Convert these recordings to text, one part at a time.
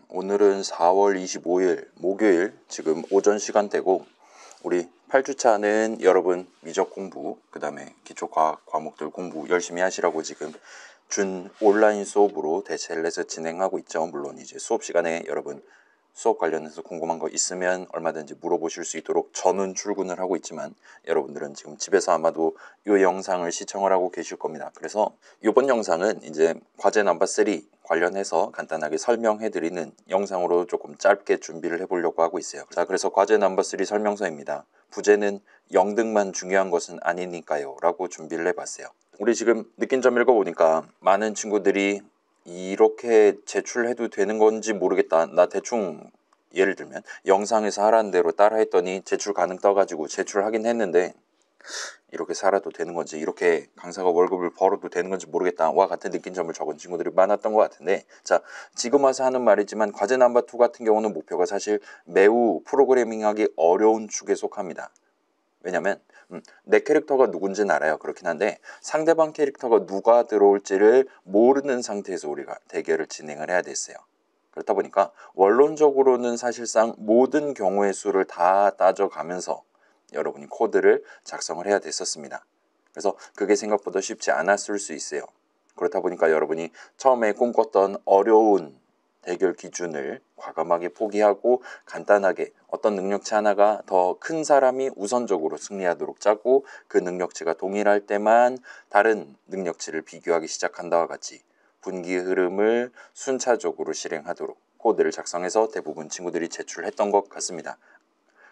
오늘은 4월 25일 목요일 지금 오전 시간대고 우리 8주차는 여러분 미적 공부 그 다음에 기초과학 과목들 공부 열심히 하시라고 지금 준 온라인 수업으로 대체를 해서 진행하고 있죠. 물론 이제 수업 시간에 여러분 수업 관련해서 궁금한 거 있으면 얼마든지 물어보실 수 있도록 저는 출근을 하고 있지만 여러분들은 지금 집에서 아마도 이 영상을 시청을 하고 계실 겁니다. 그래서 이번 영상은 이제 과제 넘버 3 관련해서 간단하게 설명해 드리는 영상으로 조금 짧게 준비를 해보려고 하고 있어요. 자, 그래서 과제 넘버 3 설명서입니다. 부제는 영등만 중요한 것은 아니니까요 라고 준비를 해봤어요. 우리 지금 느낀 점 읽어보니까 많은 친구들이 이렇게 제출해도 되는 건지 모르겠다. 나 대충 예를 들면 영상에서 하라는 대로 따라 했더니 제출 가능 떠가지고 제출하긴 했는데 이렇게 살아도 되는 건지 이렇게 강사가 월급을 벌어도 되는 건지 모르겠다와 같은 느낀 점을 적은 친구들이 많았던 것 같은데, 자, 지금 와서 하는 말이지만 과제 넘버 2 같은 경우는 목표가 사실 매우 프로그래밍하기 어려운 축에 속합니다. 왜냐면 내 캐릭터가 누군지는 알아요. 그렇긴 한데 상대방 캐릭터가 누가 들어올지를 모르는 상태에서 우리가 대결을 진행을 해야 됐어요. 그렇다 보니까 원론적으로는 사실상 모든 경우의 수를 다 따져가면서 여러분이 코드를 작성을 해야 됐었습니다. 그래서 그게 생각보다 쉽지 않았을 수 있어요. 그렇다 보니까 여러분이 처음에 꿈꿨던 어려운 대결 기준을 과감하게 포기하고 간단하게 어떤 능력치 하나가 더 큰 사람이 우선적으로 승리하도록 짜고 그 능력치가 동일할 때만 다른 능력치를 비교하기 시작한다와 같이 분기 흐름을 순차적으로 실행하도록 코드를 작성해서 대부분 친구들이 제출했던 것 같습니다.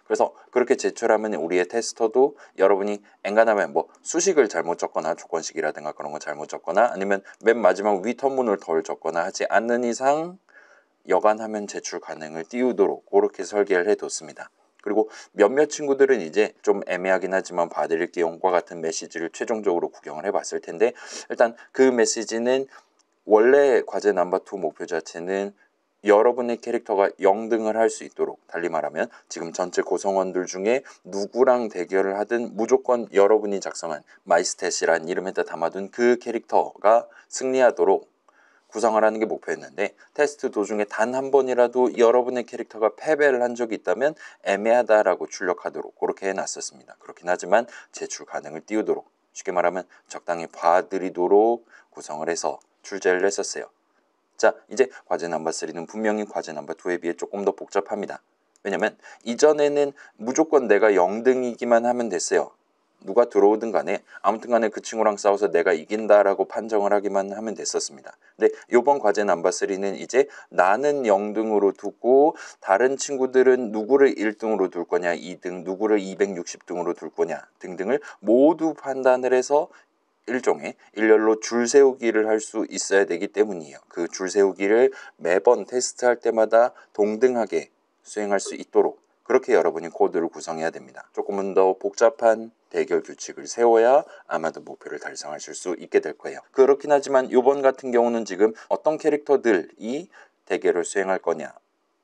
그래서 그렇게 제출하면 우리의 테스터도 여러분이 엔간하면 뭐 수식을 잘못 적거나 조건식이라든가 그런 거 잘못 적거나 아니면 맨 마지막 위 턴문을 덜 적거나 하지 않는 이상 여간하면 제출 가능을 띄우도록 그렇게 설계를 해뒀습니다. 그리고 몇몇 친구들은 이제 좀 애매하긴 하지만 봐드릴게요과 같은 메시지를 최종적으로 구경을 해봤을 텐데, 일단 그 메시지는 원래 과제 넘버 2 목표 자체는 여러분의 캐릭터가 영등을 할 수 있도록, 달리 말하면 지금 전체 구성원들 중에 누구랑 대결을 하든 무조건 여러분이 작성한 마이스탯이라는 이름에다 담아둔 그 캐릭터가 승리하도록 구성을 하는 게 목표였는데, 테스트 도중에 단 한 번이라도 여러분의 캐릭터가 패배를 한 적이 있다면 애매하다라고 출력하도록 그렇게 해놨었습니다. 그렇긴 하지만 제출 가능을 띄우도록, 쉽게 말하면 적당히 봐드리도록 구성을 해서 출제를 했었어요. 자, 이제 과제 넘버 3는 분명히 과제 넘버 2에 비해 조금 더 복잡합니다. 왜냐면 이전에는 무조건 내가 영등이기만 하면 됐어요. 누가 들어오든 간에 아무튼 간에 그 친구랑 싸워서 내가 이긴다라고 판정을 하기만 하면 됐었습니다. 근데 이번 과제 넘버 3는 이제 나는 영등으로 두고 다른 친구들은 누구를 1등으로 둘 거냐, 2등, 누구를 260등으로 둘 거냐 등등을 모두 판단을 해서 일종의 일렬로 줄 세우기를 할 수 있어야 되기 때문이에요. 그 줄 세우기를 매번 테스트할 때마다 동등하게 수행할 수 있도록 그렇게 여러분이 코드를 구성해야 됩니다. 조금은 더 복잡한 대결 규칙을 세워야 아마도 목표를 달성하실 수 있게 될 거예요. 그렇긴 하지만 이번 같은 경우는 지금 어떤 캐릭터들이 대결을 수행할 거냐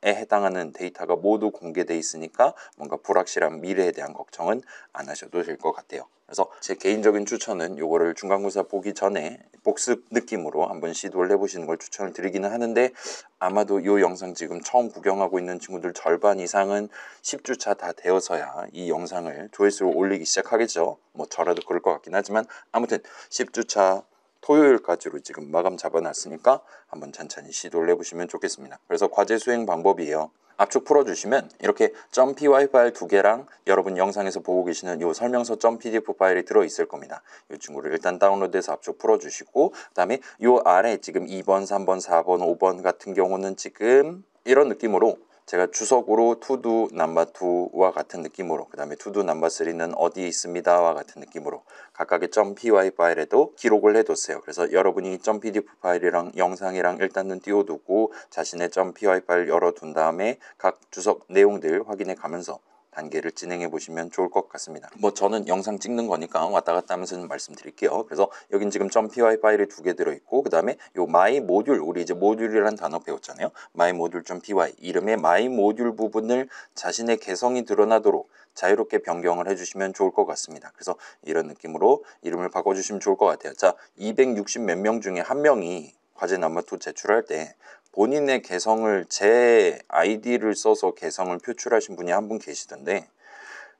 에 해당하는 데이터가 모두 공개돼 있으니까 뭔가 불확실한 미래에 대한 걱정은 안 하셔도 될 것 같아요. 그래서 제 개인적인 추천은 요거를 중간고사 보기 전에 복습 느낌으로 한번 시도를 해보시는 걸 추천을 드리기는 하는데, 아마도 요 영상 지금 처음 구경하고 있는 친구들 절반 이상은 10주차 다 되어서야 이 영상을 조회수로 올리기 시작하겠죠. 뭐 저라도 그럴 것 같긴 하지만 아무튼 10주차 토요일까지로 지금 마감 잡아놨으니까 한번 천천히 시도를 해보시면 좋겠습니다. 그래서 과제 수행 방법이에요. 압축 풀어주시면 이렇게 .py 파일 2개랑 여러분 영상에서 보고 계시는 이 설명서 .pdf 파일이 들어있을 겁니다. 이 친구를 일단 다운로드해서 압축 풀어주시고, 그 다음에 이 아래 지금 2번, 3번, 4번, 5번 같은 경우는 지금 이런 느낌으로 제가 주석으로 투두 넘버 2와 같은 느낌으로, 그 다음에 투두 넘버 3는 어디에 있습니다와 같은 느낌으로 각각의 .py 파일에도 기록을 해뒀어요. 그래서 여러분이 .pdf 파일이랑 영상이랑 일단은 띄워두고 자신의 .py 파일 열어둔 다음에 각 주석 내용들 확인해 가면서 단계를 진행해 보시면 좋을 것 같습니다. 뭐 저는 영상 찍는 거니까 왔다 갔다 하면서 말씀드릴게요. 그래서 여긴 지금 .py 파일이 2개 들어있고, 그 다음에 요 my 모듈, 우리 이제 모듈이라는 단어 배웠잖아요. my 모듈 .py 이름의 my 모듈 부분을 자신의 개성이 드러나도록 자유롭게 변경을 해주시면 좋을 것 같습니다. 그래서 이런 느낌으로 이름을 바꿔주시면 좋을 것 같아요. 자, 260 몇 명 중에 한 명이 과제 넘버2 제출할 때 본인의 개성을 제 아이디를 써서 개성을 표출하신 분이 한 분 계시던데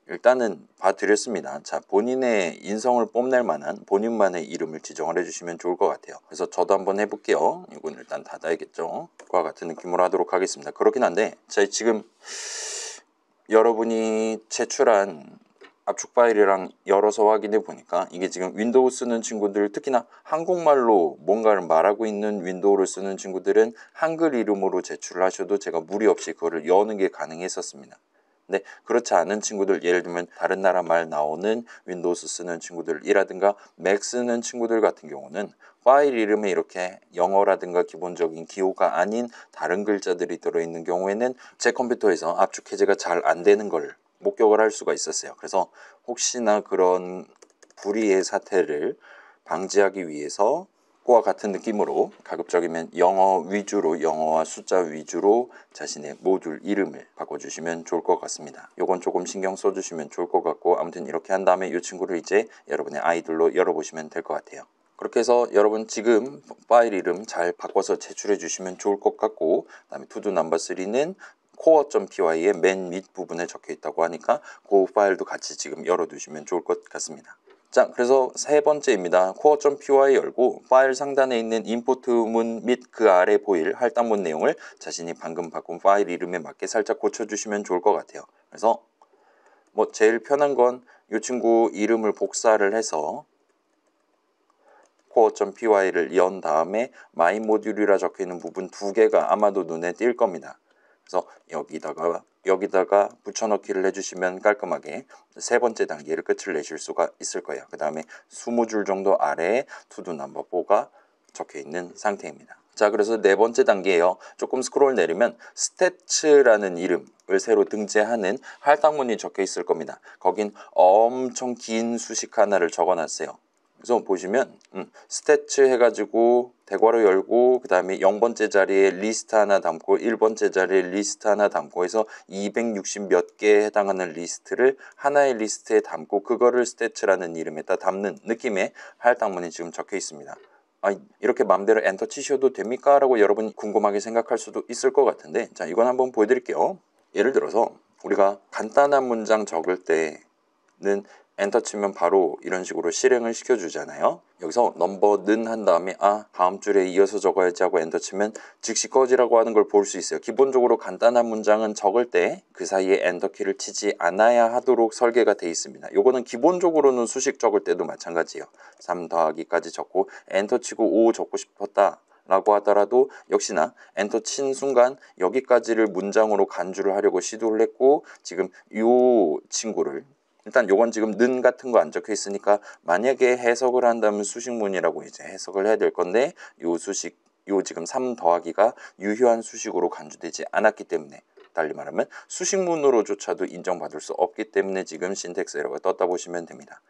일단은 봐드렸습니다. 자, 본인의 인성을 뽐낼 만한 본인만의 이름을 지정을 해주시면 좋을 것 같아요. 그래서 저도 한번 해볼게요. 이건 일단 닫아야겠죠. 그와 같은 느낌으로 하도록 하겠습니다. 그렇긴 한데 자, 지금 여러분이 제출한 압축 파일이랑 열어서 확인해 보니까 이게 지금 윈도우 쓰는 친구들, 특히나 한국말로 뭔가를 말하고 있는 윈도우를 쓰는 친구들은 한글 이름으로 제출을 하셔도 제가 무리 없이 그거를 여는 게 가능했었습니다. 근데 그렇지 않은 친구들, 예를 들면 다른 나라 말 나오는 윈도우스 쓰는 친구들이라든가 맥 쓰는 친구들 같은 경우는 파일 이름에 이렇게 영어라든가 기본적인 기호가 아닌 다른 글자들이 들어있는 경우에는 제 컴퓨터에서 압축 해제가 잘 안 되는 걸 목격을 할 수가 있었어요. 그래서 혹시나 그런 불이의 사태를 방지하기 위해서 그와 같은 느낌으로 가급적이면 영어 위주로, 영어와 숫자 위주로 자신의 모듈 이름을 바꿔주시면 좋을 것 같습니다. 요건 조금 신경 써주시면 좋을 것 같고, 아무튼 이렇게 한 다음에 이 친구를 이제 여러분의 아이들로 열어보시면 될 것 같아요. 그렇게 해서 여러분 지금 파일 이름 잘 바꿔서 제출해 주시면 좋을 것 같고, 그 다음에 투두 넘버 3는 core.py의 맨 밑부분에 적혀 있다고 하니까 그 파일도 같이 지금 열어두시면 좋을 것 같습니다. 자, 그래서 세 번째입니다. core.py 열고 파일 상단에 있는 임포트 문 및 그 아래 보일 할당문 내용을 자신이 방금 바꾼 파일 이름에 맞게 살짝 고쳐주시면 좋을 것 같아요. 그래서 뭐 제일 편한 건 이 친구 이름을 복사를 해서 core.py를 연 다음에 my 모듈이라 적혀 있는 부분 두 개가 아마도 눈에 띌 겁니다. 그래서 여기다가 붙여넣기를 해주시면 깔끔하게 세 번째 단계를 끝을 내실 수가 있을 거예요. 그 다음에 20줄 정도 아래에 투두 넘버 4가 적혀 있는 상태입니다. 자, 그래서 네 번째 단계예요. 조금 스크롤 내리면 스태츠라는 이름을 새로 등재하는 할당문이 적혀 있을 겁니다. 거긴 엄청 긴 수식 하나를 적어놨어요. 그래서 보시면 스태츠 해가지고 대괄호 열고 그 다음에 0번째 자리에 리스트 하나 담고 1번째 자리에 리스트 하나 담고 해서 260 몇 개에 해당하는 리스트를 하나의 리스트에 담고 그거를 스태츠라는 이름에다 담는 느낌의 할당문이 지금 적혀 있습니다. 이렇게 마음대로 엔터 치셔도 됩니까? 라고 여러분이 궁금하게 생각할 수도 있을 것 같은데, 자, 이건 한번 보여드릴게요. 예를 들어서 우리가 간단한 문장 적을 때는 엔터 치면 바로 이런 식으로 실행을 시켜주잖아요. 여기서 넘버는 한 다음에 다음 줄에 이어서 적어야지 하고 엔터 치면 즉시 꺼지라고 하는 걸 볼 수 있어요. 기본적으로 간단한 문장은 적을 때 그 사이에 엔터 키를 치지 않아야 하도록 설계가 되어 있습니다. 요거는 기본적으로는 수식 적을 때도 마찬가지예요. 3 더하기까지 적고 엔터 치고 5 적고 싶었다 라고 하더라도 역시나 엔터 친 순간 여기까지를 문장으로 간주를 하려고 시도를 했고, 지금 요 친구를 일단 요건 지금 는 같은 거 안 적혀 있으니까 만약에 해석을 한다면 수식문이라고 이제 해석을 해야 될 건데, 요 수식, 요 지금 3 더하기가 유효한 수식으로 간주되지 않았기 때문에, 달리 말하면 수식문으로조차도 인정받을 수 없기 때문에 지금 신텍스 에러가 떴다 보시면 됩니다.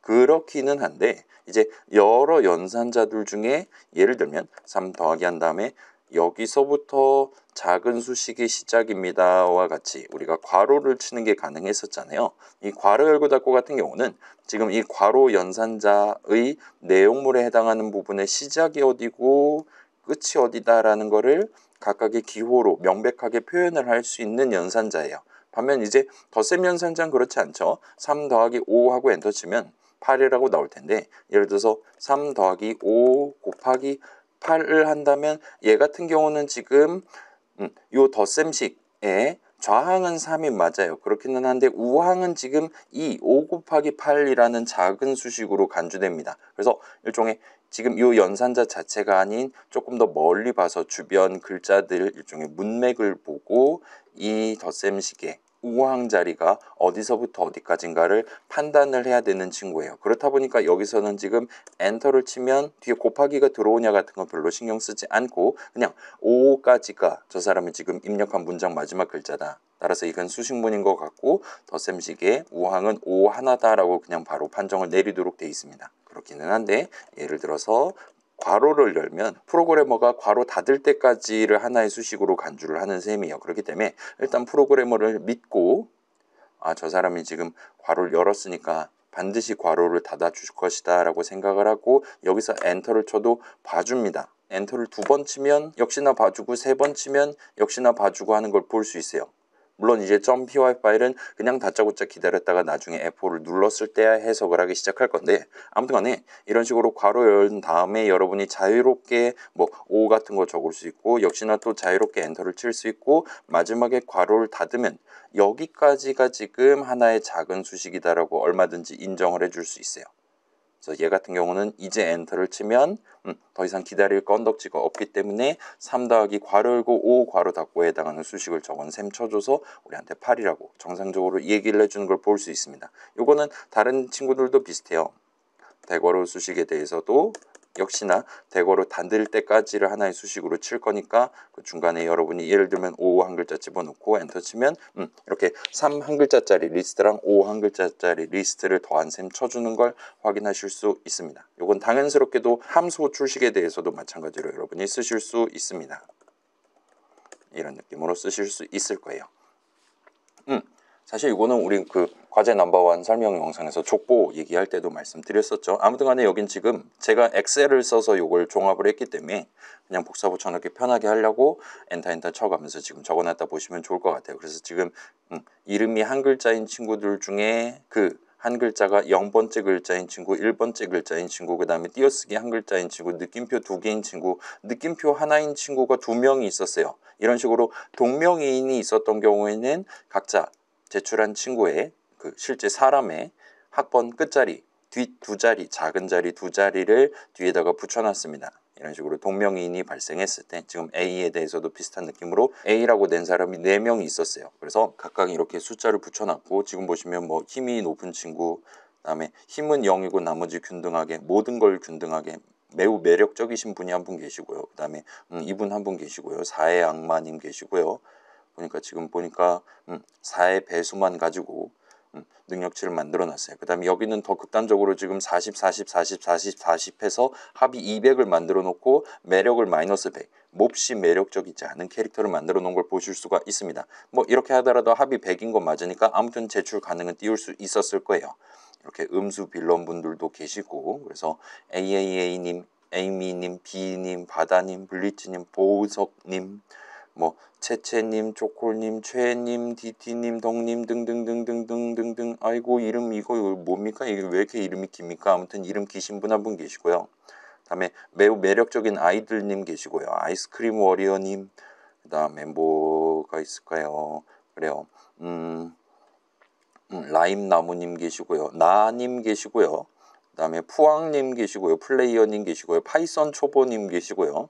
그렇기는 한데 이제 여러 연산자들 중에 예를 들면 3 더하기 한 다음에 여기서부터 작은 수식의 시작입니다와 같이 우리가 괄호를 치는 게 가능했었잖아요. 이 괄호 열고 닫고 같은 경우는 지금 이 괄호 연산자의 내용물에 해당하는 부분의 시작이 어디고 끝이 어디다라는 거를 각각의 기호로 명백하게 표현을 할 수 있는 연산자예요. 반면 이제 덧셈 연산자는 그렇지 않죠. 3 더하기 5 하고 엔터 치면 8이라고 나올 텐데, 예를 들어서 3 더하기 5 곱하기 8을 한다면 얘 같은 경우는 지금 요 덧셈식에 좌항은 3이 맞아요. 그렇기는 한데 우항은 지금 5 곱하기 8이라는 작은 수식으로 간주됩니다. 그래서 일종의 지금 요 연산자 자체가 아닌 조금 더 멀리 봐서 주변 글자들 일종의 문맥을 보고 이 덧셈식의 우항 자리가 어디서부터 어디까지인가를 판단을 해야 되는 친구예요. 그렇다 보니까 여기서는 지금 엔터를 치면 뒤에 곱하기가 들어오냐 같은 건 별로 신경 쓰지 않고 그냥 5까지가 저 사람이 지금 입력한 문장 마지막 글자다. 따라서 이건 수식문인 것 같고 덧셈식의 우항은 5 하나다라고 그냥 바로 판정을 내리도록 되어 있습니다. 그렇기는 한데 예를 들어서 괄호를 열면 프로그래머가 괄호 닫을 때까지를 하나의 수식으로 간주를 하는 셈이에요. 그렇기 때문에 일단 프로그래머를 믿고 저 사람이 지금 괄호를 열었으니까 반드시 괄호를 닫아 줄 것이다 라고 생각을 하고 여기서 엔터를 쳐도 봐줍니다. 엔터를 2번 치면 역시나 봐주고 3번 치면 역시나 봐주고 하는 걸 볼 수 있어요. 물론 이제 .py 파일은 그냥 다짜고짜 기다렸다가 나중에 F4를 눌렀을 때야 해석을 하기 시작할 건데, 아무튼 간에 이런 식으로 괄호 연 다음에 여러분이 자유롭게 뭐 O 같은 거 적을 수 있고, 역시나 또 자유롭게 엔터를 칠 수 있고, 마지막에 괄호를 닫으면 여기까지가 지금 하나의 작은 수식이다라고 얼마든지 인정을 해줄 수 있어요. 그래서 얘 같은 경우는 이제 엔터를 치면 더 이상 기다릴 건덕지가 없기 때문에 3 더하기 괄호 열고 5 괄호 닫고에 해당하는 수식을 적은 셈 쳐줘서 우리한테 8이라고 정상적으로 얘기를 해주는 걸 볼 수 있습니다. 요거는 다른 친구들도 비슷해요. 대괄호 수식에 대해서도 역시나 대괄호 닫을 때까지를 하나의 수식으로 칠 거니까 그 중간에 여러분이 예를 들면 5 한 글자 집어넣고 엔터 치면 이렇게 3 한 글자짜리 리스트랑 5 한 글자짜리 리스트를 더한 셈 쳐주는 걸 확인하실 수 있습니다. 이건 당연스럽게도 함수 출식에 대해서도 마찬가지로 여러분이 쓰실 수 있습니다. 이런 느낌으로 쓰실 수 있을 거예요. 사실 이거는 우리 그 과제 넘버원 설명 영상에서 족보 얘기할 때도 말씀드렸었죠. 아무튼 간에 여긴 지금 제가 엑셀을 써서 이걸 종합을 했기 때문에 그냥 복사 붙여넣기 편하게 하려고 엔터 쳐가면서 지금 적어놨다 보시면 좋을 것 같아요. 그래서 지금 이름이 한 글자인 친구들 중에 그 한 글자가 0번째 글자인 친구, 1번째 글자인 친구, 그 다음에 띄어쓰기 한 글자인 친구, 느낌표 2개인 친구, 느낌표 하나인 친구가 2명이 있었어요. 이런 식으로 동명이인이 있었던 경우에는 각자 제출한 친구의 그 실제 사람의 학번 끝자리, 뒷 2자리, 작은 자리 2자리를 뒤에다가 붙여놨습니다. 이런 식으로 동명이인이 발생했을 때 지금 A에 대해서도 비슷한 느낌으로 A라고 낸 사람이 4명이 있었어요. 그래서 각각 이렇게 숫자를 붙여놨고, 지금 보시면 뭐 힘이 높은 친구, 그다음에 힘은 0이고 나머지 균등하게, 모든 걸 균등하게, 매우 매력적이신 분이 한 분 계시고요. 그 다음에 이분 한 분 계시고요. 4의 악마님 계시고요. 보니까 지금 보니까 4의 배수만 가지고 능력치를 만들어 놨어요. 그 다음에 여기는 더 극단적으로 지금 40, 40, 40, 40, 40 해서 합이 200을 만들어 놓고 매력을 마이너스 100, 몹시 매력적이지 않은 캐릭터를 만들어 놓은 걸 보실 수가 있습니다. 뭐 이렇게 하더라도 합이 100인 건 맞으니까 아무튼 제출 가능은 띄울 수 있었을 거예요. 이렇게 음수 빌런 분들도 계시고, 그래서 AAA님, 에이미님, 비님, 바다님, 블리츠님, 보석님, 뭐 채채님, 초콜님, 최님, 디티님, 덕님 등등등등등등등. 아이고 이름 이거 뭡니까? 이게 왜 이렇게 이름이 깁니까? 아무튼 이름 기신 분 한 분 계시고요. 다음에 매우 매력적인 아이들님 계시고요. 아이스크림 워리어님. 그다음에 뭐가 있을까요? 그래요. 라임 나무님 계시고요. 나님 계시고요. 그다음에 푸왕님 계시고요. 플레이어님 계시고요. 파이썬 초보님 계시고요.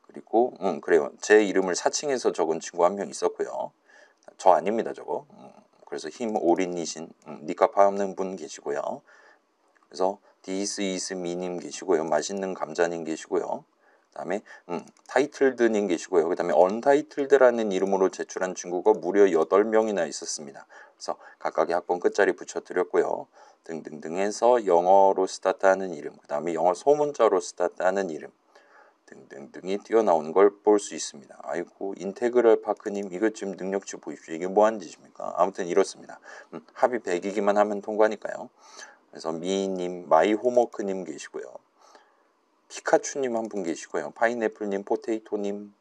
그리고 그래요. 제 이름을 사칭해서 적은 친구 한 명 있었고요. 저 아닙니다, 저거. 그래서 힘 올인이신 니값 없는 분 계시고요. 그래서 디스 이스 미님 계시고요. 맛있는 감자님 계시고요. 그다음에 타이틀드님 계시고요. 그다음에 언타이틀드라는 이름으로 제출한 친구가 무려 8명이나 있었습니다. 그래서 각각의 학번 끝자리 붙여드렸고요. 등등등 해서 영어로 스타트하는 이름, 그다음에 영어 소문자로 스타트하는 이름 등등등이 튀어나오는 걸 볼 수 있습니다. 아이고 인테그럴 파크님, 이것 좀 능력치 보십시오. 이게 뭐하는 짓입니까? 아무튼 이렇습니다. 합이 100이기만 하면 통과니까요. 그래서 미님, 마이 호머크님 계시고요. 피카츄님 한 분 계시고요. 파인애플님, 포테이토님,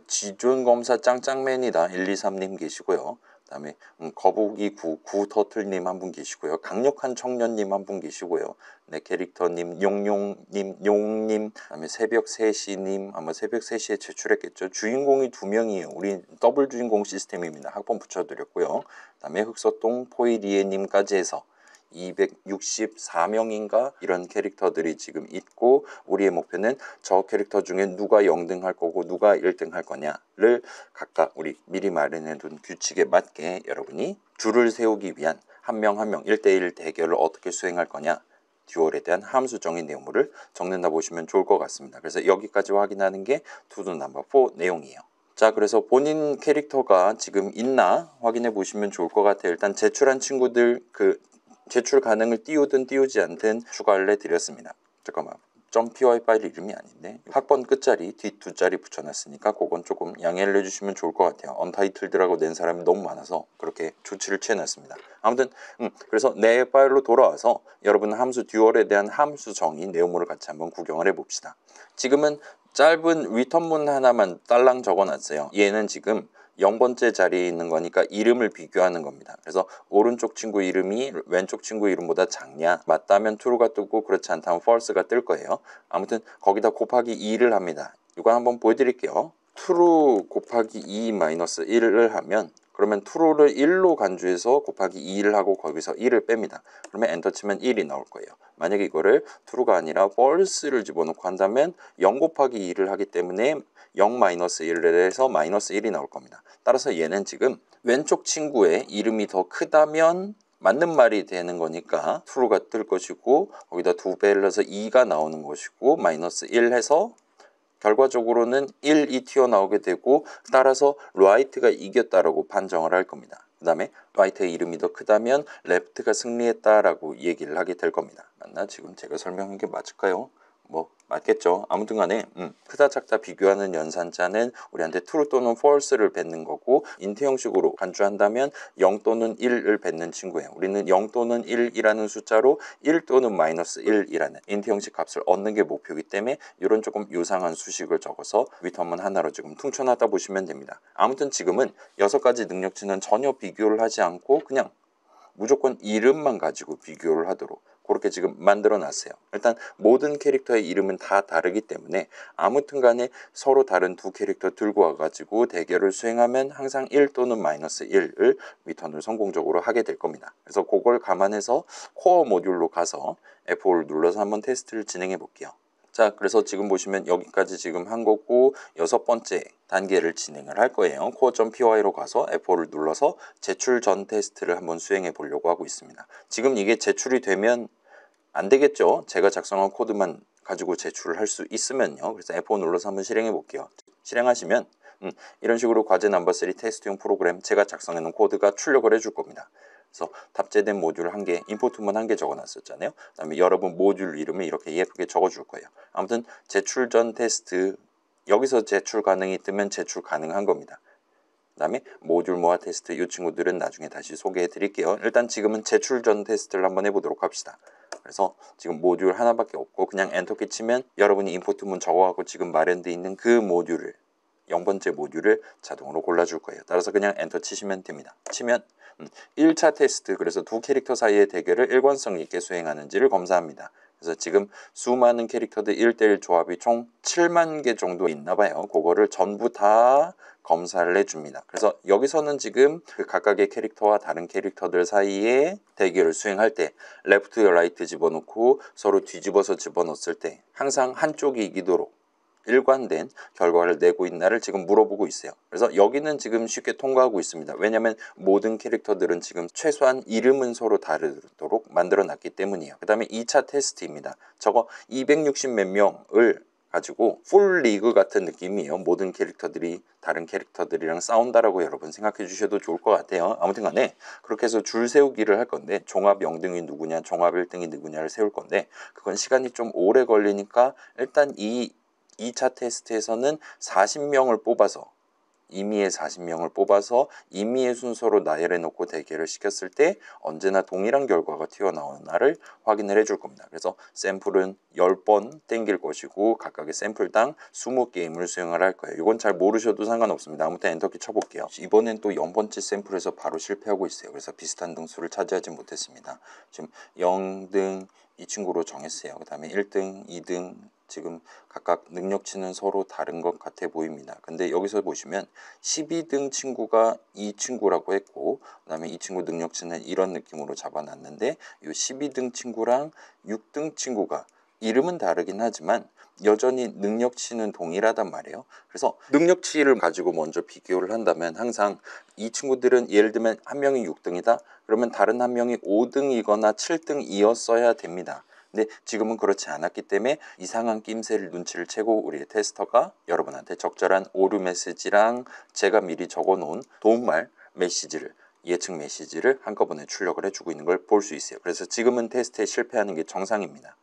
지존검사 짱짱맨이다 123님 계시고요. 그다음에 거북이 구터틀님 한 분 계시고요. 강력한 청년님 한 분 계시고요. 네, 캐릭터님, 용용님, 용님, 그다음에 새벽 3시님, 아마 새벽 3시에 제출했겠죠. 주인공이 2명이에요. 우리 더블 주인공 시스템입니다. 학번 붙여드렸고요. 그다음에 흑서동 포이리에님까지 해서 264명인가 이런 캐릭터들이 지금 있고, 우리의 목표는 저 캐릭터 중에 누가 0등 할 거고 누가 1등 할 거냐를 각각 우리 미리 마련해둔 규칙에 맞게 여러분이 줄을 세우기 위한 한 명 한 명 1대1 대결을 어떻게 수행할 거냐, 듀얼에 대한 함수적인 내용물을 적는다 보시면 좋을 것 같습니다. 그래서 여기까지 확인하는 게 투두 넘버 4 내용이에요. 자, 그래서 본인 캐릭터가 지금 있나 확인해 보시면 좋을 것 같아요. 일단 제출한 친구들 그 제출 가능을 띄우든 띄우지 않든 추가를 해드렸습니다. 잠깐만, .py 파일 이름이 아닌데 학번 끝자리 뒷 2자리 붙여놨으니까 그건 조금 양해를 해주시면 좋을 것 같아요. 언타이틀드라고 낸 사람이 너무 많아서 그렇게 조치를 취해놨습니다. 아무튼 그래서 내 파일로 돌아와서 여러분 함수 듀얼에 대한 함수 정의 내용물을 같이 한번 구경을 해봅시다. 지금은 짧은 리턴문 하나만 딸랑 적어놨어요. 얘는 지금 0번째 자리에 있는 거니까 이름을 비교하는 겁니다. 그래서 오른쪽 친구 이름이 왼쪽 친구 이름보다 작냐? 맞다면 true가 뜨고 그렇지 않다면 false가 뜰 거예요. 아무튼 거기다 곱하기 2를 합니다. 이거 한번 보여드릴게요. true 곱하기 2 마이너스 1을 하면 그러면 true를 1로 간주해서 곱하기 2를 하고 거기서 1을 뺍니다. 그러면 엔터 치면 1이 나올 거예요. 만약에 이거를 true가 아니라 false를 집어넣고 한다면 0 곱하기 2를 하기 때문에 0 마이너스 1을 해서 마이너스 1이 나올 겁니다. 따라서 얘는 지금 왼쪽 친구의 이름이 더 크다면 맞는 말이 되는 거니까 true가 뜰 것이고 거기다 2배를 해서 2가 나오는 것이고 마이너스 1 해서 결과적으로는 1이 튀어나오게 되고 따라서 right가 이겼다라고 판정을 할 겁니다. 그 다음에 right의 이름이 더 크다면 left가 승리했다라고 얘기를 하게 될 겁니다. 맞나? 지금 제가 설명한 게 맞을까요? 뭐 맞겠죠. 아무튼 간에 크다 작다 비교하는 연산자는 우리한테 true 또는 false를 뱉는 거고 인트 형식으로 간주한다면 0 또는 1을 뱉는 친구예요. 우리는 0 또는 1이라는 숫자로 1 또는 마이너스 1이라는 인트 형식 값을 얻는 게 목표이기 때문에 이런 조금 요상한 수식을 적어서 리턴문 하나로 지금 퉁쳐놨다 보시면 됩니다. 아무튼 지금은 6가지 능력치는 전혀 비교를 하지 않고 그냥 무조건 이름만 가지고 비교를 하도록 그렇게 지금 만들어 놨어요. 일단 모든 캐릭터의 이름은 다 다르기 때문에 아무튼 간에 서로 다른 두 캐릭터 들고 와가지고 대결을 수행하면 항상 1 또는 마이너스 1을 리턴을 성공적으로 하게 될 겁니다. 그래서 그걸 감안해서 코어 모듈로 가서 F5를 눌러서 한번 테스트를 진행해 볼게요. 자, 그래서 지금 보시면 여기까지 지금 한 거고 6번째 단계를 진행을 할 거예요. core.py로 가서 F5를 눌러서 제출 전 테스트를 한번 수행해 보려고 하고 있습니다. 지금 이게 제출이 되면 안 되겠죠. 제가 작성한 코드만 가지고 제출을 할 수 있으면요. 그래서 F5 눌러서 한번 실행해 볼게요. 실행하시면 이런 식으로 과제 넘버 3 테스트용 프로그램 제가 작성해 놓은 코드가 출력을 해줄 겁니다. 그래서 탑재된 모듈 1개, 임포트문 1개 적어놨었잖아요. 그 다음에 여러분 모듈 이름을 이렇게 예쁘게 적어줄 거예요. 아무튼 제출 전 테스트, 여기서 제출 가능이 뜨면 제출 가능한 겁니다. 그 다음에 모듈 모아 테스트, 이 친구들은 나중에 다시 소개해 드릴게요. 일단 지금은 제출 전 테스트를 한번 해보도록 합시다. 그래서 지금 모듈 하나밖에 없고 그냥 엔터키 치면 여러분이 임포트문 적어갖고 지금 마련되어 있는 그 모듈을 0번째 모듈을 자동으로 골라줄 거예요. 따라서 그냥 엔터 치시면 됩니다. 치면 1차 테스트, 그래서 두 캐릭터 사이의 대결을 일관성 있게 수행하는지를 검사합니다. 그래서 지금 수많은 캐릭터들 1대1 조합이 총 7만 개 정도 있나 봐요. 그거를 전부 다 검사를 해줍니다. 그래서 여기서는 지금 그 각각의 캐릭터와 다른 캐릭터들 사이에 대결을 수행할 때 레프트, 라이트 집어넣고 서로 뒤집어서 집어넣었을 때 항상 한쪽이 이기도록 일관된 결과를 내고 있나를 지금 물어보고 있어요. 그래서 여기는 지금 쉽게 통과하고 있습니다. 왜냐하면 모든 캐릭터들은 지금 최소한 이름은 서로 다르도록 만들어 놨기 때문이에요. 그 다음에 2차 테스트입니다. 저거 260 몇 명을 가지고 풀 리그 같은 느낌이에요. 모든 캐릭터들이 다른 캐릭터들이랑 싸운다라고 여러분 생각해 주셔도 좋을 것 같아요. 아무튼 간에 그렇게 해서 줄 세우기를 할 건데 종합 0등이 누구냐, 종합 1등이 누구냐를 세울 건데 그건 시간이 좀 오래 걸리니까 일단 이 2차 테스트에서는 40명을 뽑아서 임의의 40명을 뽑아서 임의의 순서로 나열해 놓고 대결을 시켰을 때 언제나 동일한 결과가 튀어나오는가를 확인을 해줄 겁니다. 그래서 샘플은 10번 땡길 것이고 각각의 샘플당 20게임을 수행을 할 거예요. 이건 잘 모르셔도 상관없습니다. 아무튼 엔터키 쳐볼게요. 이번엔 또 0번째 샘플에서 바로 실패하고 있어요. 그래서 비슷한 등수를 차지하지 못했습니다. 지금 0등 이 친구로 정했어요. 그 다음에 1등, 2등 지금 각각 능력치는 서로 다른 것 같아 보입니다. 근데 여기서 보시면 12등 친구가 이 친구라고 했고 그 다음에 이 친구 능력치는 이런 느낌으로 잡아놨는데 이 12등 친구랑 6등 친구가 이름은 다르긴 하지만 여전히 능력치는 동일하단 말이에요. 그래서 능력치를 가지고 먼저 비교를 한다면 항상 이 친구들은 예를 들면 한 명이 6등이다. 그러면 다른 한 명이 5등이거나 7등이었어야 됩니다. 근데 지금은 그렇지 않았기 때문에 이상한 낌새를 눈치를 채고 우리의 테스터가 여러분한테 적절한 오류 메시지랑 제가 미리 적어놓은 도움말 메시지를 예측 메시지를 한꺼번에 출력을 해주고 있는 걸 볼 수 있어요. 그래서 지금은 테스트에 실패하는 게 정상입니다.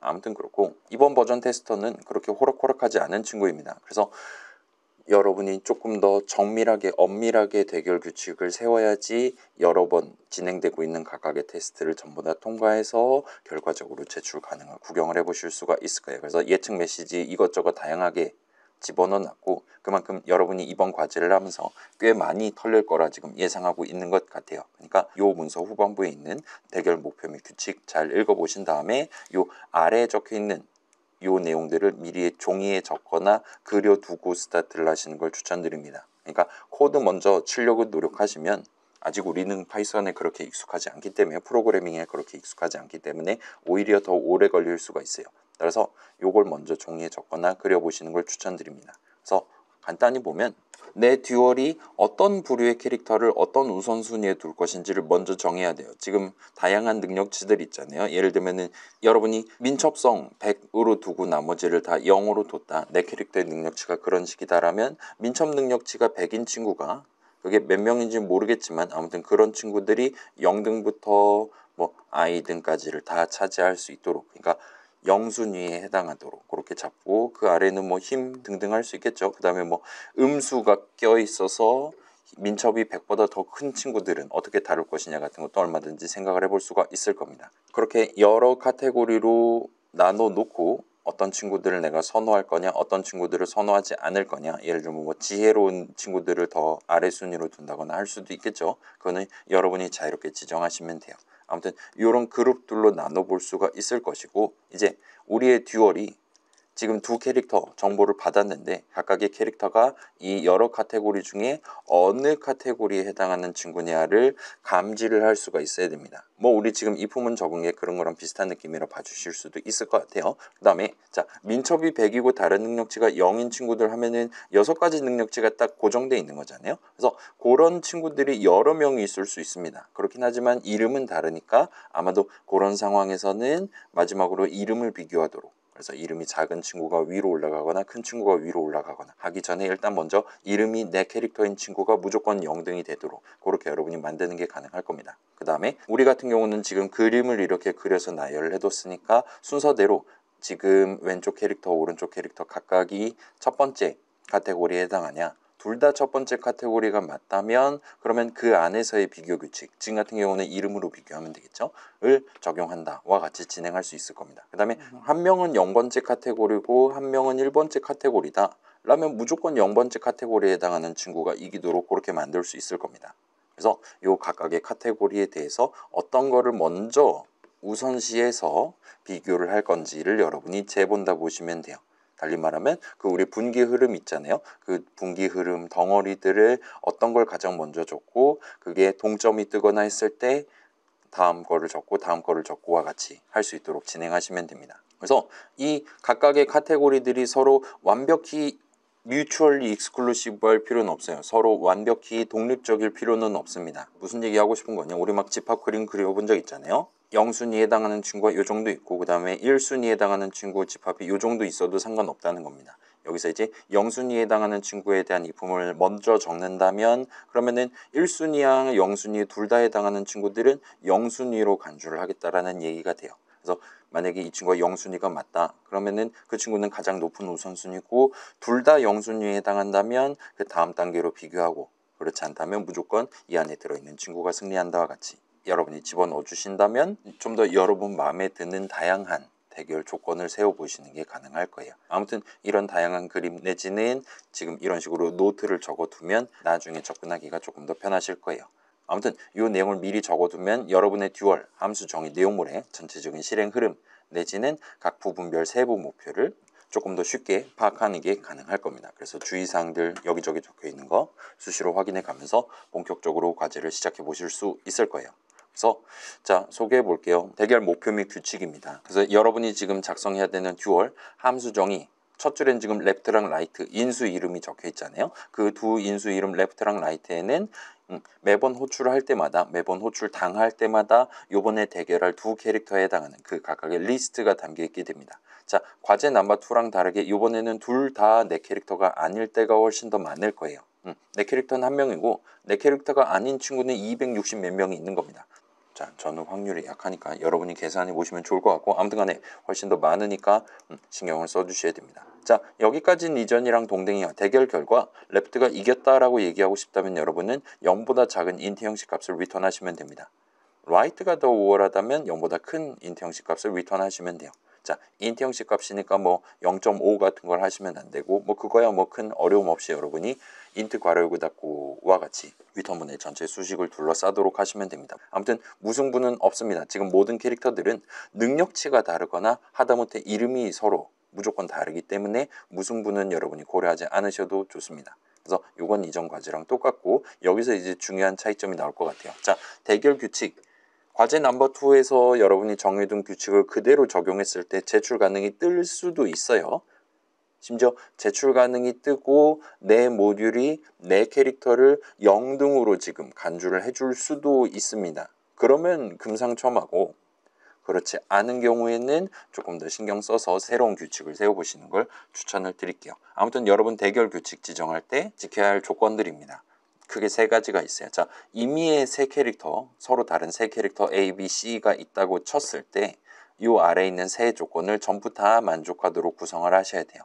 아무튼 그렇고 이번 버전 테스터는 그렇게 호락호락하지 않은 친구입니다. 그래서 여러분이 조금 더 정밀하게 엄밀하게 대결 규칙을 세워야지 여러 번 진행되고 있는 각각의 테스트를 전부 다 통과해서 결과적으로 제출 가능한 구경을 해보실 수가 있을 거예요. 그래서 예측 메시지 이것저것 다양하게 집어넣어놨고 그만큼 여러분이 이번 과제를 하면서 꽤 많이 털릴 거라 지금 예상하고 있는 것 같아요. 그러니까 요 문서 후반부에 있는 대결 목표 및 규칙 잘 읽어보신 다음에 요 아래에 적혀있는 요 내용들을 미리 종이에 적거나 그려두고 스타트를 하시는 걸 추천드립니다. 그러니까 코드 먼저 치려고 노력하시면 아직 우리는 파이썬에 그렇게 익숙하지 않기 때문에 프로그래밍에 그렇게 익숙하지 않기 때문에 오히려 더 오래 걸릴 수가 있어요. 따라서 요걸 먼저 종이에 적거나 그려보시는 걸 추천드립니다. 그래서 간단히 보면 내 듀얼이 어떤 부류의 캐릭터를 어떤 우선순위에 둘 것인지를 먼저 정해야 돼요. 지금 다양한 능력치들 있잖아요. 예를 들면은 여러분이 민첩성 100으로 두고 나머지를 다 0으로 뒀다. 내 캐릭터의 능력치가 그런 식이다라면 민첩 능력치가 100인 친구가 그게 몇 명인지 모르겠지만 아무튼 그런 친구들이 0등부터 뭐 I등까지를 다 차지할 수 있도록 그러니까 영순위에 해당하도록 그렇게 잡고 그 아래는 뭐 힘 등등 할 수 있겠죠. 그 다음에 뭐 음수가 껴 있어서 민첩이 100보다 더 큰 친구들은 어떻게 다룰 것이냐 같은 것도 얼마든지 생각을 해볼 수가 있을 겁니다. 그렇게 여러 카테고리로 나눠 놓고 어떤 친구들을 내가 선호할 거냐 어떤 친구들을 선호하지 않을 거냐 예를 들면 뭐 지혜로운 친구들을 더 아래 순위로 둔다거나 할 수도 있겠죠. 그거는 여러분이 자유롭게 지정하시면 돼요. 아무튼 이런 그룹들로 나눠볼 수가 있을 것이고 이제 우리의 듀얼이 지금 두 캐릭터 정보를 받았는데 각각의 캐릭터가 이 여러 카테고리 중에 어느 카테고리에 해당하는 친구냐를 감지를 할 수가 있어야 됩니다. 뭐 우리 지금 이품은 적은 게 그런 거랑 비슷한 느낌이라 봐주실 수도 있을 것 같아요. 그 다음에 자 민첩이 100이고 다른 능력치가 0인 친구들 하면은 6가지 능력치가 딱 고정돼 있는 거잖아요. 그래서 그런 친구들이 여러 명이 있을 수 있습니다. 그렇긴 하지만 이름은 다르니까 아마도 그런 상황에서는 마지막으로 이름을 비교하도록 그래서 이름이 작은 친구가 위로 올라가거나 큰 친구가 위로 올라가거나 하기 전에 일단 먼저 이름이 내 캐릭터인 친구가 무조건 0등이 되도록 그렇게 여러분이 만드는 게 가능할 겁니다. 그 다음에 우리 같은 경우는 지금 그림을 이렇게 그려서 나열을 해뒀으니까 순서대로 지금 왼쪽 캐릭터 오른쪽 캐릭터 각각이 첫 번째 카테고리에 해당하냐 둘 다 첫 번째 카테고리가 맞다면 그러면 그 안에서의 비교 규칙 지금 같은 경우는 이름으로 비교하면 되겠죠 을 적용한다와 같이 진행할 수 있을 겁니다. 그 다음에 한 명은 0번째 카테고리고 한 명은 1번째 카테고리다 라면 무조건 0번째 카테고리에 해당하는 친구가 이기도록 그렇게 만들 수 있을 겁니다. 그래서 요 각각의 카테고리에 대해서 어떤 거를 먼저 우선시해서 비교를 할 건지를 여러분이 재본다 보시면 돼요. 달리 말하면 그 우리 분기 흐름 있잖아요. 그 분기 흐름 덩어리들을 어떤 걸 가장 먼저 적고 그게 동점이 뜨거나 했을 때 다음 거를 적고 다음 거를 적고와 같이 할 수 있도록 진행하시면 됩니다. 그래서 이 각각의 카테고리들이 서로 완벽히 뮤추얼리 익스클루시브 할 필요는 없어요. 서로 완벽히 독립적일 필요는 없습니다. 무슨 얘기하고 싶은 거냐 우리 막 집합 그림 그려본 적 있잖아요. 0순위에 해당하는 친구가 요 정도 있고 그 다음에 1순위에 해당하는 친구 집합이 요 정도 있어도 상관없다는 겁니다. 여기서 이제 0순위에 해당하는 친구에 대한 이품을 먼저 적는다면 그러면은 1순위와 0순위 둘 다 해당하는 친구들은 0순위로 간주를 하겠다라는 얘기가 돼요. 그래서 만약에 이 친구가 0순위가 맞다 그러면은 그 친구는 가장 높은 우선순위고 둘 다 0순위에 해당한다면 그 다음 단계로 비교하고 그렇지 않다면 무조건 이 안에 들어있는 친구가 승리한다와 같이 여러분이 집어넣어 주신다면 좀 더 여러분 마음에 드는 다양한 대결 조건을 세워보시는 게 가능할 거예요. 아무튼 이런 다양한 그림 내지는 지금 이런 식으로 노트를 적어두면 나중에 접근하기가 조금 더 편하실 거예요. 아무튼 이 내용을 미리 적어두면 여러분의 듀얼, 함수 정의 내용물의 전체적인 실행 흐름 내지는 각 부분별 세부 목표를 조금 더 쉽게 파악하는 게 가능할 겁니다. 그래서 주의사항들 여기저기 적혀 있는 거 수시로 확인해 가면서 본격적으로 과제를 시작해 보실 수 있을 거예요. 그래서 자 소개해 볼게요. 대결 목표 및 규칙입니다. 그래서 여러분이 지금 작성해야 되는 듀얼 함수 정의 첫 줄엔 지금 레프트랑 라이트 인수 이름이 적혀 있잖아요. 그 두 인수 이름 레프트랑 라이트에는 매번 호출할 때마다 매번 호출 당할 때마다 요번에 대결할 두 캐릭터에 해당하는 그 각각의 리스트가 담겨 있게 됩니다. 자 과제 넘버 2랑 다르게 요번에는 둘 다 내 캐릭터가 아닐 때가 훨씬 더 많을 거예요. 내 캐릭터는 한 명이고 내 캐릭터가 아닌 친구는 260 몇 명이 있는 겁니다. 자, 저는 확률이 약하니까 여러분이 계산해 보시면 좋을 것 같고, 아무튼 간에 훨씬 더 많으니까 신경을 써주셔야 됩니다. 자, 여기까지는 이전이랑 동댕이와 대결 결과 레프트가 이겼다라고 얘기하고 싶다면 여러분은 0보다 작은 인트 형식 값을 리턴하시면 됩니다. 라이트가 더 우월하다면 0보다 큰 인트 형식 값을 리턴하시면 돼요. 자, 인트 형식 값이니까 뭐 0.5 같은 걸 하시면 안 되고, 뭐 그거야 뭐 큰 어려움 없이 여러분이 인트 괄호열고 닫고와 같이 리턴문의 전체 수식을 둘러싸도록 하시면 됩니다. 아무튼 무승부는 없습니다. 지금 모든 캐릭터들은 능력치가 다르거나 하다못해 이름이 서로 무조건 다르기 때문에 무승부는 여러분이 고려하지 않으셔도 좋습니다. 그래서 이건 이전 과제랑 똑같고, 여기서 이제 중요한 차이점이 나올 것 같아요. 자, 대결 규칙. 과제 넘버 2에서 여러분이 정해둔 규칙을 그대로 적용했을 때 제출 가능이 뜰 수도 있어요. 심지어 제출 가능이 뜨고 내 모듈이 내 캐릭터를 0등으로 지금 간주를 해줄 수도 있습니다. 그러면 금상첨화고, 그렇지 않은 경우에는 조금 더 신경 써서 새로운 규칙을 세워보시는 걸 추천을 드릴게요. 아무튼 여러분 대결 규칙 지정할 때 지켜야 할 조건들입니다. 크게 세 가지가 있어요. 자, 임의의 세 캐릭터, 서로 다른 세 캐릭터 A, B, C가 있다고 쳤을 때 이 아래에 있는 세 조건을 전부 다 만족하도록 구성을 하셔야 돼요.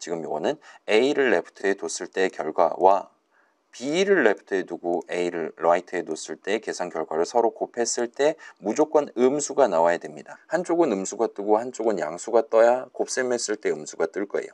지금 이거는 A를 레프트에 뒀을 때의 결과와 B를 레프트에 두고 A를 라이트에 뒀을 때 계산 결과를 서로 곱했을 때 무조건 음수가 나와야 됩니다. 한쪽은 음수가 뜨고 한쪽은 양수가 떠야 곱셈했을 때 음수가 뜰 거예요.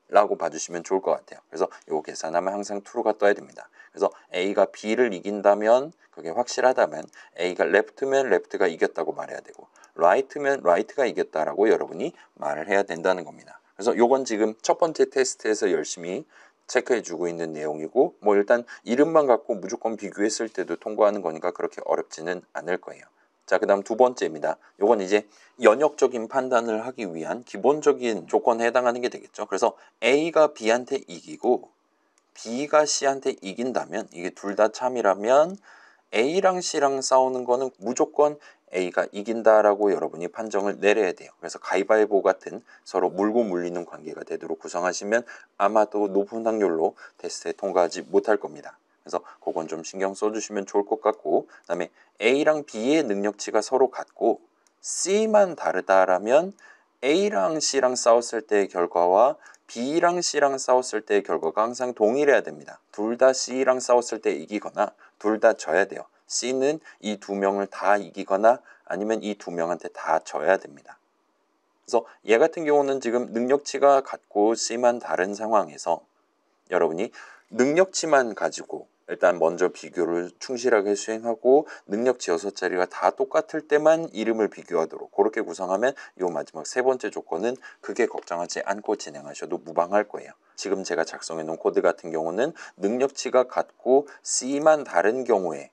라고 봐주시면 좋을 것 같아요. 그래서 이거 계산하면 항상 true가 떠야 됩니다. 그래서 A가 B를 이긴다면, 그게 확실하다면 A가 left면 left가 이겼다고 말해야 되고, right면 right가 이겼다라고 여러분이 말을 해야 된다는 겁니다. 그래서 이건 지금 첫 번째 테스트에서 열심히 체크해주고 있는 내용이고, 뭐 일단 이름만 갖고 무조건 비교했을 때도 통과하는 거니까 그렇게 어렵지는 않을 거예요. 자, 그 다음 두 번째입니다. 이건 이제 연역적인 판단을 하기 위한 기본적인 조건에 해당하는 게 되겠죠. 그래서 A가 B한테 이기고 B가 C한테 이긴다면, 이게 둘 다 참이라면 A랑 C랑 싸우는 거는 무조건 A가 이긴다라고 여러분이 판정을 내려야 돼요. 그래서 가위바위보 같은 서로 물고 물리는 관계가 되도록 구성하시면 아마도 높은 확률로 테스트에 통과하지 못할 겁니다. 그래서 그건 좀 신경 써주시면 좋을 것 같고, 그 다음에 A랑 B의 능력치가 서로 같고 C만 다르다라면 A랑 C랑 싸웠을 때의 결과와 B랑 C랑 싸웠을 때의 결과가 항상 동일해야 됩니다. 둘 다 C랑 싸웠을 때 이기거나 둘 다 져야 돼요. C는 이 두 명을 다 이기거나 아니면 이 두 명한테 다 져야 됩니다. 그래서 얘 같은 경우는 지금 능력치가 같고 C만 다른 상황에서 여러분이 능력치만 가지고 일단 먼저 비교를 충실하게 수행하고 능력치 6자리가 다 똑같을 때만 이름을 비교하도록 그렇게 구성하면 이 마지막 세 번째 조건은 크게 걱정하지 않고 진행하셔도 무방할 거예요. 지금 제가 작성해 놓은 코드 같은 경우는 능력치가 같고 C만 다른 경우에,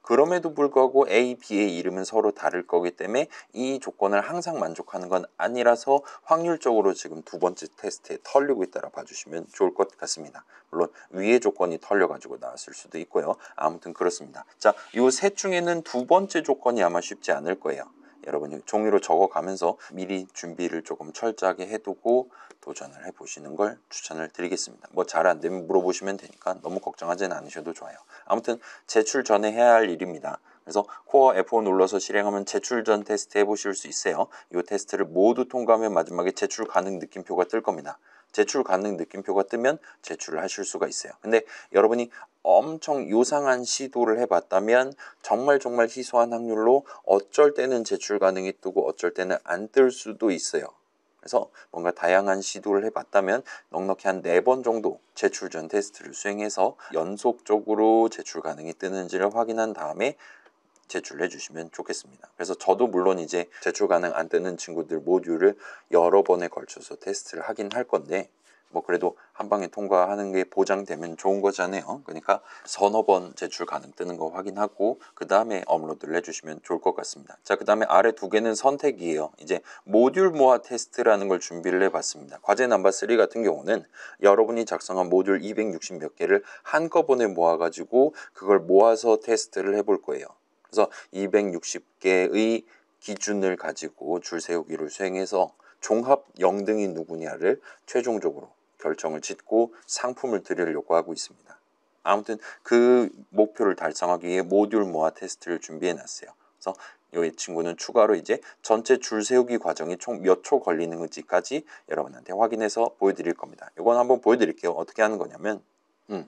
그럼에도 불구하고 A, B의 이름은 서로 다를 거기 때문에 이 조건을 항상 만족하는 건 아니라서 확률적으로 지금 두 번째 테스트에 털리고 있다라 봐주시면 좋을 것 같습니다. 물론 위의 조건이 털려가지고 나왔을 수도 있고요. 아무튼 그렇습니다. 자, 이 셋 중에는 두 번째 조건이 아마 쉽지 않을 거예요. 여러분이 종이로 적어가면서 미리 준비를 조금 철저하게 해두고 도전을 해보시는 걸 추천을 드리겠습니다. 뭐 잘 안 되면 물어보시면 되니까 너무 걱정하지는 않으셔도 좋아요. 아무튼 제출 전에 해야 할 일입니다. 그래서 코어 F5 눌러서 실행하면 제출 전 테스트 해보실 수 있어요. 이 테스트를 모두 통과하면 마지막에 제출 가능 느낌표가 뜰 겁니다. 제출 가능 느낌표가 뜨면 제출을 하실 수가 있어요. 근데 여러분이 엄청 요상한 시도를 해봤다면 정말 희소한 확률로 어쩔 때는 제출 가능이 뜨고 어쩔 때는 안 뜰 수도 있어요. 그래서 뭔가 다양한 시도를 해봤다면 넉넉히 한 4번 정도 제출 전 테스트를 수행해서 연속적으로 제출 가능이 뜨는지를 확인한 다음에 제출해 주시면 좋겠습니다. 그래서 저도 물론 이제 제출 가능 안 뜨는 친구들 모듈을 여러 번에 걸쳐서 테스트를 하긴 할 건데, 뭐 그래도 한 방에 통과하는 게 보장되면 좋은 거잖아요. 그러니까 서너 번 제출 가능 뜨는 거 확인하고 그 다음에 업로드를 해주시면 좋을 것 같습니다. 자, 그 다음에 아래 두 개는 선택이에요. 이제 모듈 모아 테스트라는 걸 준비를 해봤습니다. 과제 넘버 3 같은 경우는 여러분이 작성한 모듈 260 몇 개를 한꺼번에 모아가지고 그걸 모아서 테스트를 해볼 거예요. 그래서 260개의 기준을 가지고 줄 세우기를 수행해서 종합 0등이 누구냐를 최종적으로 결정을 짓고 상품을 드리려고 하고 있습니다. 아무튼 그 목표를 달성하기 위해 모듈 모아 테스트를 준비해 놨어요. 그래서 이 친구는 추가로 이제 전체 줄 세우기 과정이 총 몇 초 걸리는지까지 여러분한테 확인해서 보여드릴 겁니다. 이건 한번 보여드릴게요. 어떻게 하는 거냐면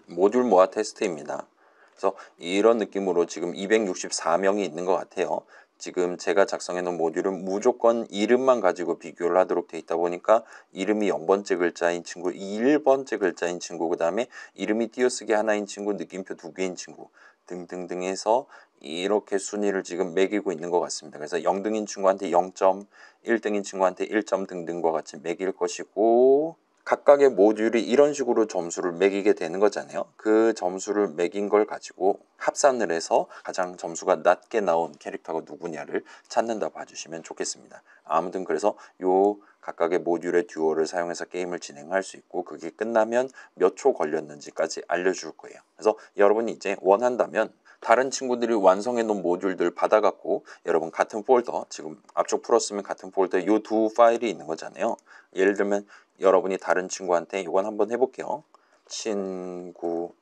모듈 모아 테스트입니다. 그래서 이런 느낌으로 지금 264명이 있는 것 같아요. 지금 제가 작성해 놓은 모듈은 무조건 이름만 가지고 비교를 하도록 돼 있다 보니까 이름이 0번째 글자인 친구, 1번째 글자인 친구, 그 다음에 이름이 띄어쓰기 하나인 친구, 느낌표 2개인 친구 등등등 해서 이렇게 순위를 지금 매기고 있는 것 같습니다. 그래서 0등인 친구한테 0점, 1등인 친구한테 1점 등등과 같이 매길 것이고, 각각의 모듈이 이런 식으로 점수를 매기게 되는 거잖아요. 그 점수를 매긴 걸 가지고 합산을 해서 가장 점수가 낮게 나온 캐릭터가 누구냐를 찾는다 봐주시면 좋겠습니다. 아무튼 그래서 요 각각의 모듈의 듀오를 사용해서 게임을 진행할 수 있고, 그게 끝나면 몇 초 걸렸는지까지 알려줄 거예요. 그래서 여러분이 이제 원한다면 다른 친구들이 완성해 놓은 모듈들 받아갖고 여러분 같은 폴더, 지금 앞쪽 풀었으면 같은 폴더에 요 두 파일이 있는 거잖아요. 예를 들면 여러분이 다른 친구한테 이건 한번 해볼게요. 친구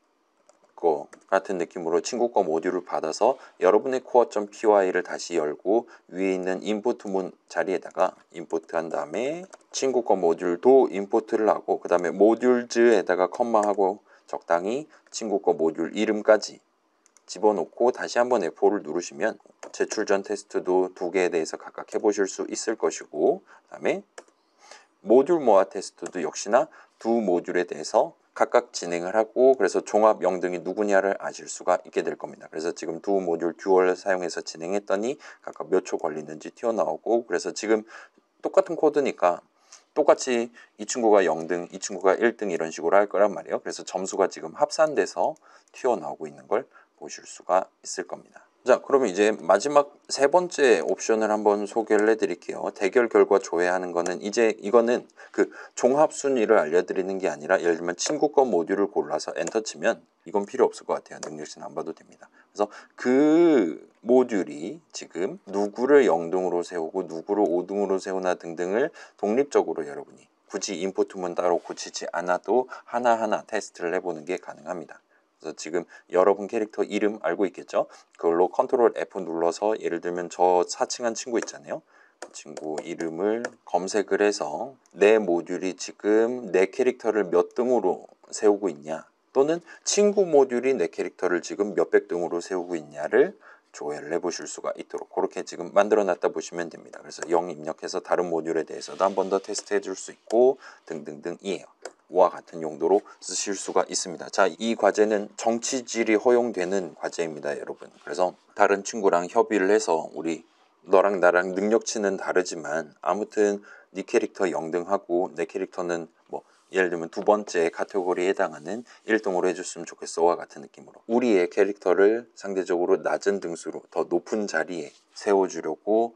거 같은 느낌으로 친구 거 모듈을 받아서 여러분의 core.py를 다시 열고 위에 있는 인포트 문 자리에다가 인포트 한 다음에 친구 거 모듈도 인포트를 하고, 그 다음에 모듈즈에다가 컴마하고 적당히 친구 거 모듈 이름까지 집어넣고 다시 한번 F5를 누르시면 제출 전 테스트도 두 개에 대해서 각각 해보실 수 있을 것이고, 그 다음에 모듈 모아 테스트도 역시나 두 모듈에 대해서 각각 진행을 하고, 그래서 종합 0등이 누구냐를 아실 수가 있게 될 겁니다. 그래서 지금 두 모듈 듀얼 사용해서 진행했더니 각각 몇 초 걸리는지 튀어나오고, 그래서 지금 똑같은 코드니까 똑같이 이 친구가 0등, 이 친구가 1등 이런 식으로 할 거란 말이에요. 그래서 점수가 지금 합산돼서 튀어나오고 있는 걸 보실 수가 있을 겁니다. 자, 그러면 이제 마지막 세 번째 옵션을 한번 소개를 해드릴게요. 대결 결과 조회하는 거는 이제 이거는 그 종합 순위를 알려드리는 게 아니라, 예를 들면 친구 거 모듈을 골라서 엔터 치면 이건 필요 없을 것 같아요. 능력치는 안 봐도 됩니다. 그래서 그 모듈이 지금 누구를 0등으로 세우고 누구를 5등으로 세우나 등등을 독립적으로 여러분이 굳이 인포트문 따로 고치지 않아도 하나하나 테스트를 해보는 게 가능합니다. 그래서 지금 여러분 캐릭터 이름 알고 있겠죠? 그걸로 컨트롤 F 눌러서 예를 들면 저 사칭한 친구 있잖아요. 그 친구 이름을 검색을 해서 내 모듈이 지금 내 캐릭터를 몇 등으로 세우고 있냐, 또는 친구 모듈이 내 캐릭터를 지금 몇백 등으로 세우고 있냐를 조회를 해보실 수가 있도록 그렇게 지금 만들어 놨다 보시면 됩니다. 그래서 0 입력해서 다른 모듈에 대해서도 한 번 더 테스트 해줄 수 있고 등등등이에요. 와 같은 용도로 쓰실 수가 있습니다. 자, 이 과제는 정치질이 허용되는 과제입니다, 여러분. 그래서 다른 친구랑 협의를 해서 우리 너랑 나랑 능력치는 다르지만 아무튼 네 캐릭터 0등하고 내 캐릭터는 뭐 예를 들면 두 번째 카테고리에 해당하는 1등으로 해줬으면 좋겠어와 같은 느낌으로 우리의 캐릭터를 상대적으로 낮은 등수로 더 높은 자리에 세워주려고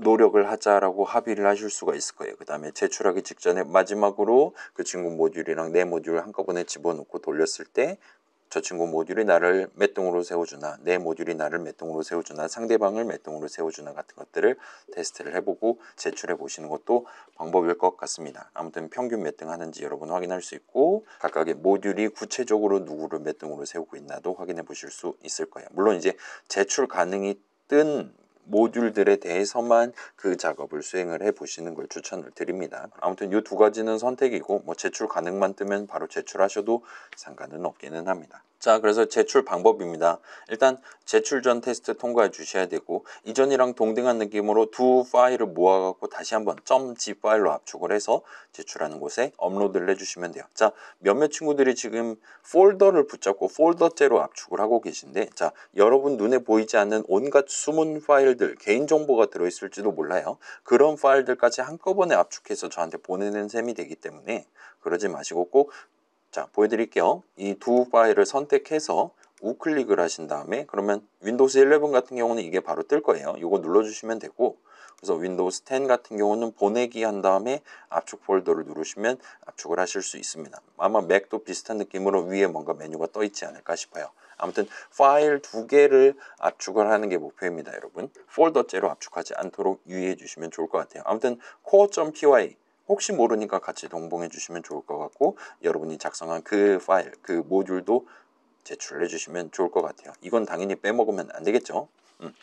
노력을 하자라고 합의를 하실 수가 있을 거예요. 그 다음에 제출하기 직전에 마지막으로 그 친구 모듈이랑 내 모듈을 한꺼번에 집어넣고 돌렸을 때 저 친구 모듈이 나를 몇 등으로 세워주나, 내 모듈이 나를 몇 등으로 세워주나, 상대방을 몇 등으로 세워주나 같은 것들을 테스트를 해보고 제출해 보시는 것도 방법일 것 같습니다. 아무튼 평균 몇 등 하는지 여러분 확인할 수 있고, 각각의 모듈이 구체적으로 누구를 몇 등으로 세우고 있나도 확인해 보실 수 있을 거예요. 물론 이제 제출 가능이 뜬 모듈들에 대해서만 그 작업을 수행을 해 보시는 걸 추천을 드립니다. 아무튼 이 두 가지는 선택이고, 뭐 제출 가능만 뜨면 바로 제출하셔도 상관은 없기는 합니다. 자, 그래서 제출 방법입니다. 일단 제출 전 테스트 통과해 주셔야 되고, 이전이랑 동등한 느낌으로 두 파일을 모아갖고 다시 한번 .zip 파일로 압축을 해서 제출하는 곳에 업로드를 해주시면 돼요. 자, 몇몇 친구들이 지금 폴더를 붙잡고 폴더째로 압축을 하고 계신데, 자, 여러분 눈에 보이지 않는 온갖 숨은 파일들, 개인정보가 들어있을지도 몰라요. 그런 파일들까지 한꺼번에 압축해서 저한테 보내는 셈이 되기 때문에 그러지 마시고 꼭, 자, 보여드릴게요. 이 두 파일을 선택해서 우클릭을 하신 다음에, 그러면 윈도우스 11 같은 경우는 이게 바로 뜰 거예요. 이거 눌러주시면 되고, 그래서 윈도우스 10 같은 경우는 보내기 한 다음에 압축 폴더를 누르시면 압축을 하실 수 있습니다. 아마 맥도 비슷한 느낌으로 위에 뭔가 메뉴가 떠 있지 않을까 싶어요. 아무튼 파일 두 개를 압축을 하는 게 목표입니다, 여러분. 폴더째로 압축하지 않도록 유의해 주시면 좋을 것 같아요. 아무튼 core.py 혹시 모르니까 같이 동봉해 주시면 좋을 것 같고, 여러분이 작성한 그 파일, 그 모듈도 제출해 주시면 좋을 것 같아요. 이건 당연히 빼먹으면 안 되겠죠.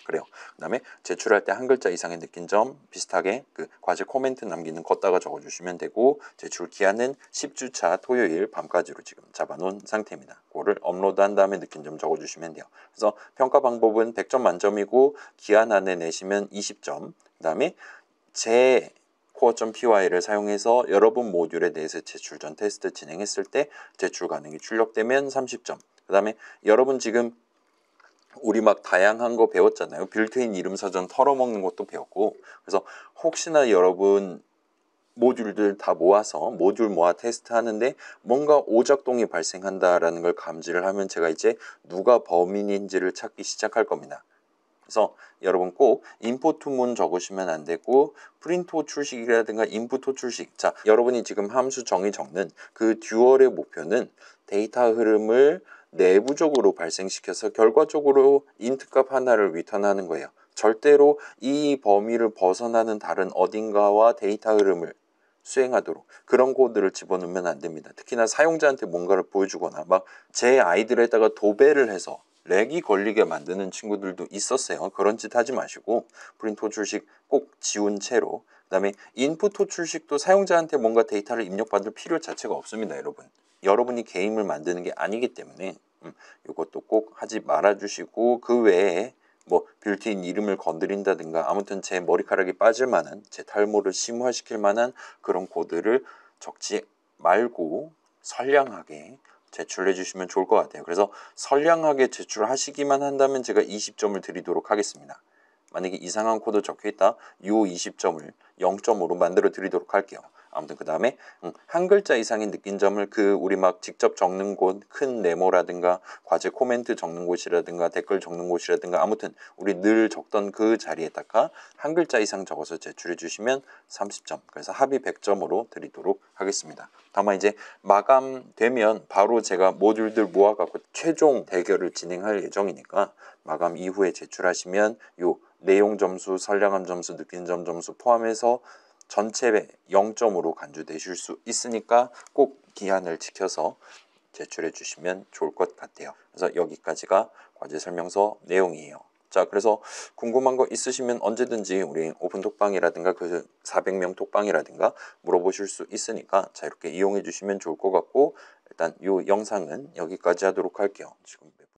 그래요. 그 다음에 제출할 때 한 글자 이상의 느낀 점 비슷하게 그 과제 코멘트 남기는 걷다가 적어주시면 되고, 제출 기한은 10주차 토요일 밤까지로 지금 잡아놓은 상태입니다. 그거를 업로드한 다음에 느낀 점 적어주시면 돼요. 그래서 평가 방법은 100점 만점이고 기한 안에 내시면 20점, 그 다음에 제 코어.py를 사용해서 여러분 모듈에 대해서 제출 전 테스트 진행했을 때 제출 가능이 출력되면 30점. 그 다음에 여러분 지금 우리 막 다양한 거 배웠잖아요. 빌트인 이름 사전 털어먹는 것도 배웠고, 그래서 혹시나 여러분 모듈들 다 모아서 모듈 모아 테스트 하는데 뭔가 오작동이 발생한다라는 걸 감지를 하면 제가 이제 누가 범인인지를 찾기 시작할 겁니다. 그래서 여러분 꼭 인포투문 적으시면 안 되고 프린트 호출식이라든가 인풋 호출식, 자 여러분이 지금 함수 정의 적는 그 듀얼의 목표는 데이터 흐름을 내부적으로 발생시켜서 결과적으로 인트 값 하나를 리턴하는 거예요. 절대로 이 범위를 벗어나는 다른 어딘가와 데이터 흐름을 수행하도록 그런 코드를 집어넣으면 안 됩니다. 특히나 사용자한테 뭔가를 보여주거나 막 제 아이들에다가 도배를 해서 렉이 걸리게 만드는 친구들도 있었어요. 그런 짓 하지 마시고 프린트 호출식 꼭 지운 채로, 그 다음에 인풋 호출식도 사용자한테 뭔가 데이터를 입력받을 필요 자체가 없습니다. 여러분이 게임을 만드는 게 아니기 때문에 이것도 꼭 하지 말아주시고, 그 외에 뭐 빌트인 이름을 건드린다든가 아무튼 제 머리카락이 빠질 만한, 제 탈모를 심화시킬 만한 그런 코드를 적지 말고 선량하게 제출해 주시면 좋을 것 같아요. 그래서 선량하게 제출하시기만 한다면 제가 20점을 드리도록 하겠습니다. 만약에 이상한 코드 적혀 있다, 이 20점을 0점으로 만들어 드리도록 할게요. 아무튼 그 다음에 한 글자 이상의 느낀 점을 그 우리 막 직접 적는 곳, 큰 네모라든가 과제 코멘트 적는 곳이라든가 댓글 적는 곳이라든가 아무튼 우리 늘 적던 그 자리에다가 한 글자 이상 적어서 제출해 주시면 30점, 그래서 합의 100점으로 드리도록 하겠습니다. 다만 이제 마감되면 바로 제가 모듈들 모아갖고 최종 대결을 진행할 예정이니까 마감 이후에 제출하시면 요 내용 점수, 선량함 점수, 느낀 점 점수 포함해서 전체 0점으로 간주되실 수 있으니까 꼭 기한을 지켜서 제출해 주시면 좋을 것 같아요. 그래서 여기까지가 과제 설명서 내용이에요. 자, 그래서 궁금한 거 있으시면 언제든지 우리 오픈 톡방이라든가 그 400명 톡방이라든가 물어보실 수 있으니까 자유롭게 이용해 주시면 좋을 것 같고, 일단 이 영상은 여기까지 하도록 할게요. 지금